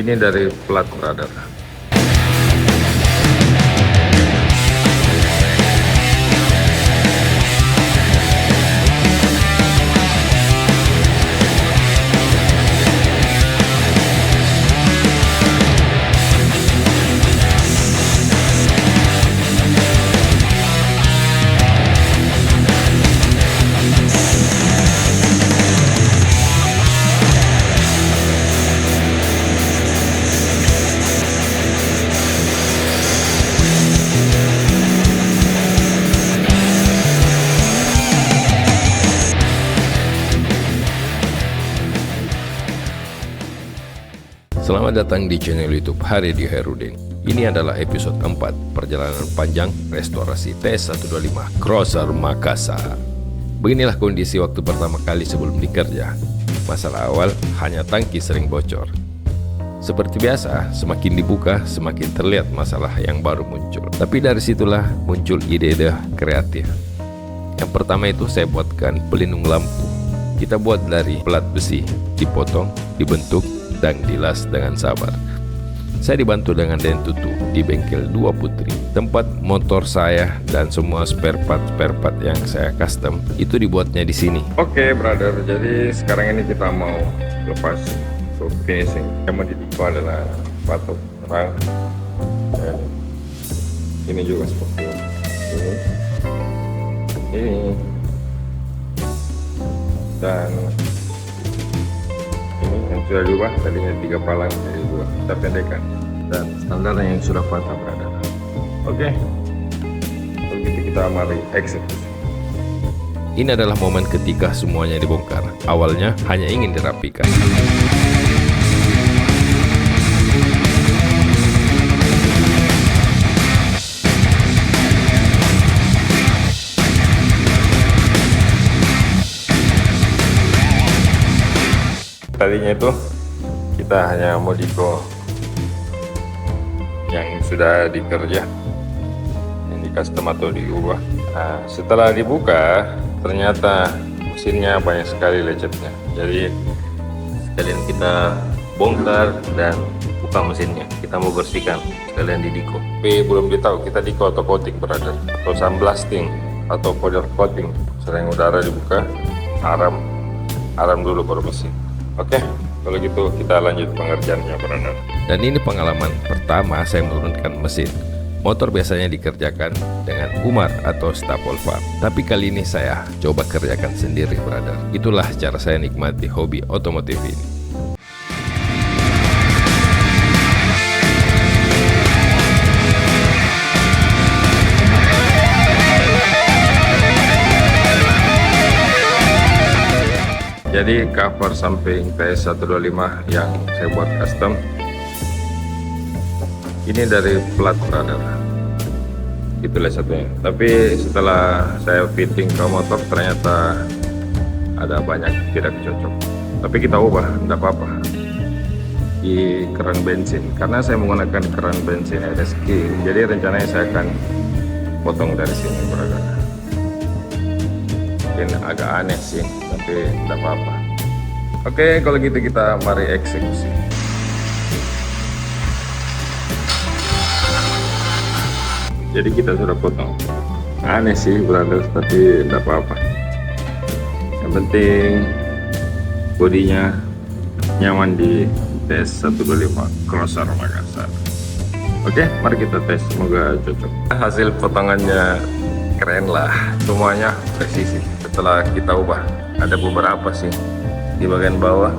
Ini dari plat brother. Selamat datang di channel YouTube Haredi Hairudin. Ini adalah episode 4 perjalanan panjang restorasi T125 Crosser Makassar. Beginilah kondisi waktu pertama kali sebelum dikerja. Masalah awal hanya tangki sering bocor. Seperti biasa, semakin dibuka semakin terlihat masalah yang baru muncul. Tapi dari situlah muncul ide-ide kreatif. Yang pertama itu saya buatkan pelindung lampu. Kita buat dari pelat besi, dipotong, dibentuk, dan dilas dengan sabar. Saya dibantu dengan Dentutu di bengkel Dua Putri. Tempat motor saya dan semua spare part yang saya custom itu dibuatnya di sini. Oke, brother, jadi sekarang ini kita mau lepas untuk finishing. Yang mau didiko adalah batok terang. Dan ini juga seperti ini. Dan ini yang sudah diubah, tadinya 3 palang jadi 2, kita pendekkan, dan standarnya yang sudah patah berada. Oke, begitu kita mari eksekusi. Ini adalah momen ketika semuanya dibongkar. Awalnya hanya ingin dirapikan. Tadinya itu kita hanya modifo yang sudah dikerja, yang di custom atau diubah. Nah, setelah dibuka ternyata mesinnya banyak sekali lecetnya. Jadi sekalian kita bongkar dan buka mesinnya. Kita mau bersihkan sekalian di diko. Tapi belum ditahu kita diko atau coating brother, atau sandblasting atau powder coating. Sering udara dibuka, aram dulu baru bersih. Oke, kalau gitu kita lanjut pengerjaannya, brother. Dan ini pengalaman pertama saya menurunkan mesin. Motor biasanya dikerjakan dengan umar atau stapolvar, tapi kali ini saya coba kerjakan sendiri, brother. Itulah cara saya nikmati hobi otomotif ini. Jadi cover samping TS125 yang saya buat custom ini dari plat brother, itulah satunya. Tapi setelah saya fitting ke motor ternyata ada banyak tidak cocok, tapi kita ubah, tidak apa-apa, di keran bensin. Karena saya menggunakan keran bensin RSQ, jadi rencananya saya akan potong dari sini, brother. Mungkin agak aneh sih, tapi tidak apa-apa. Oke, kalau gitu kita mari eksekusi. Jadi kita sudah potong. Aneh sih, brother, tapi tidak apa-apa. Yang penting bodinya nyaman di TS125 Crosser Makassar. Oke, mari kita tes, semoga cocok. Hasil potongannya keren lah, semuanya presisi. Setelah kita ubah, ada beberapa sih di bagian bawah,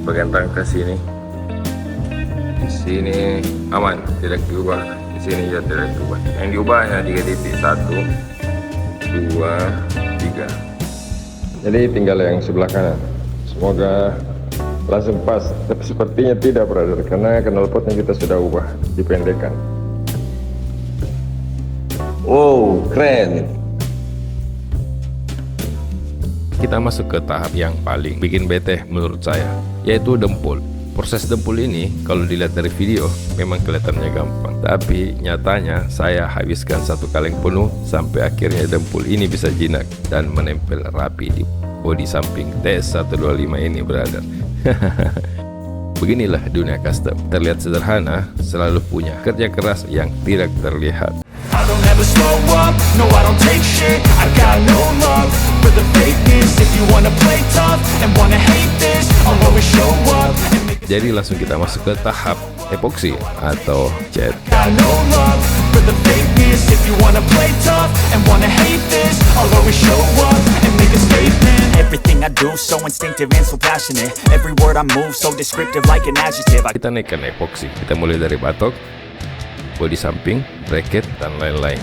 bagian rangka sini. Di sini aman, tidak diubah. Di sini ya tidak diubah. Yang diubah hanya 3 titik, 1, 2, 3. Jadi tinggal yang sebelah kanan. Semoga langsung pas. Tapi sepertinya tidak, brother, karena knalpotnya kita sudah ubah, dipendekkan. Wow, keren. Kita masuk ke tahap yang paling bikin bete menurut saya, yaitu dempul. Proses dempul ini kalau dilihat dari video memang kelihatannya gampang, tapi nyatanya saya habiskan 1 kaleng penuh sampai akhirnya dempul ini bisa jinak dan menempel rapi di bodi samping TS125 ini, brother. Beginilah dunia custom. Terlihat sederhana, selalu punya kerja keras yang tidak terlihat. I don't ever slow up, no I don't take shit. I got no love for the fakeness. If you wanna play tough and wanna hate this, I'll always show up and make Jadi langsung kita masuk ke tahap epoksi atau cat. got no love for the fakeness. If you wanna play tough and wanna hate this, I'll always show up and make a statement. Everything I do so instinctive and so passionate. Every word I move so descriptive like an adjective. Kita naikkan epoksi. Kita mulai dari batok, bodi samping, bracket, dan lain-lain.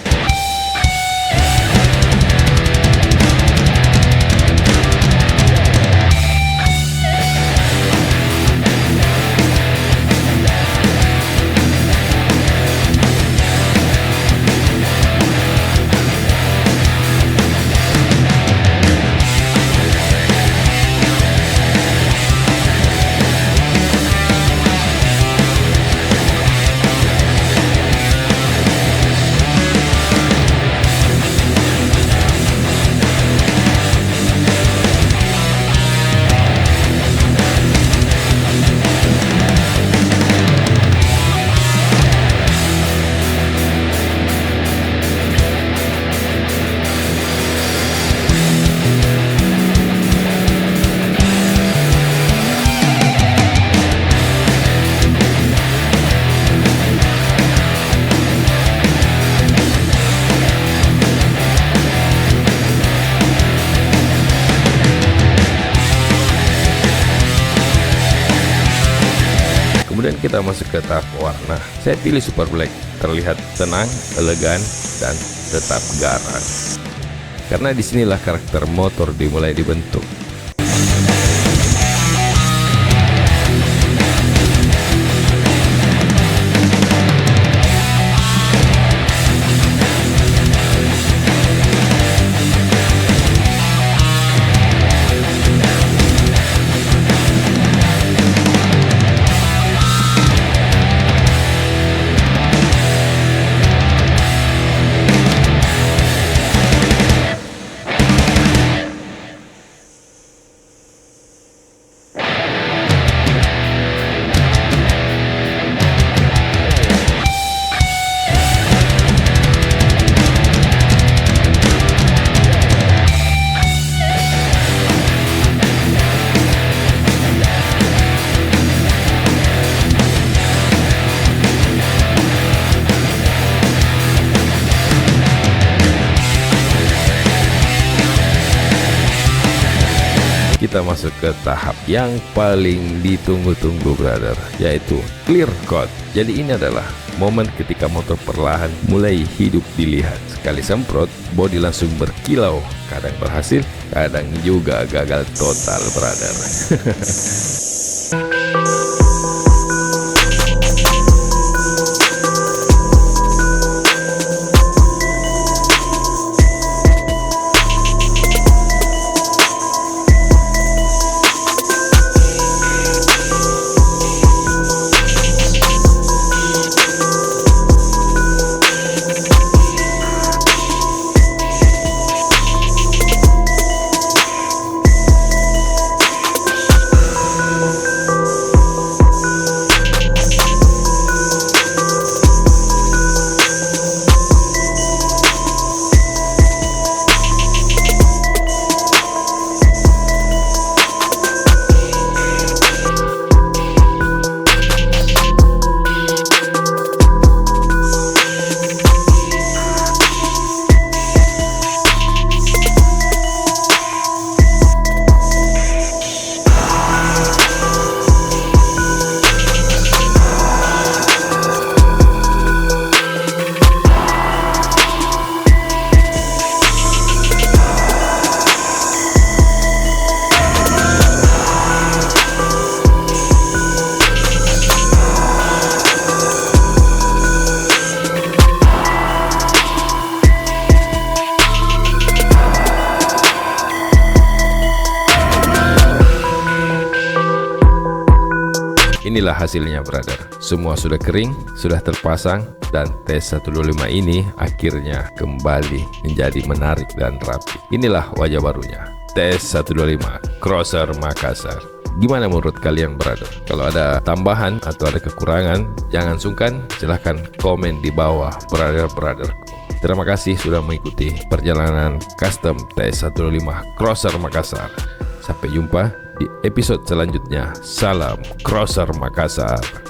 Kemudian kita masuk ke tahap warna. Saya pilih super black, terlihat tenang, elegan, dan tetap garang. Karena disinilah karakter motor dimulai dibentuk. Kita masuk ke tahap yang paling ditunggu-tunggu, brother, yaitu clear coat. Jadi ini adalah momen ketika motor perlahan mulai hidup dilihat. Sekali semprot, bodi langsung berkilau. Kadang berhasil, kadang juga gagal total, brother. Inilah hasilnya, brother. Semua sudah kering, sudah terpasang, dan T125 ini akhirnya kembali menjadi menarik dan rapi. Inilah wajah barunya, T125 Crosser Makassar. Gimana menurut kalian, brother? Kalau ada tambahan atau ada kekurangan, jangan sungkan, silahkan komen di bawah, brother-brotherku. Terima kasih sudah mengikuti perjalanan custom TS125 Crosser Makassar. Sampai jumpa di episode selanjutnya. Salam Crosser Makassar.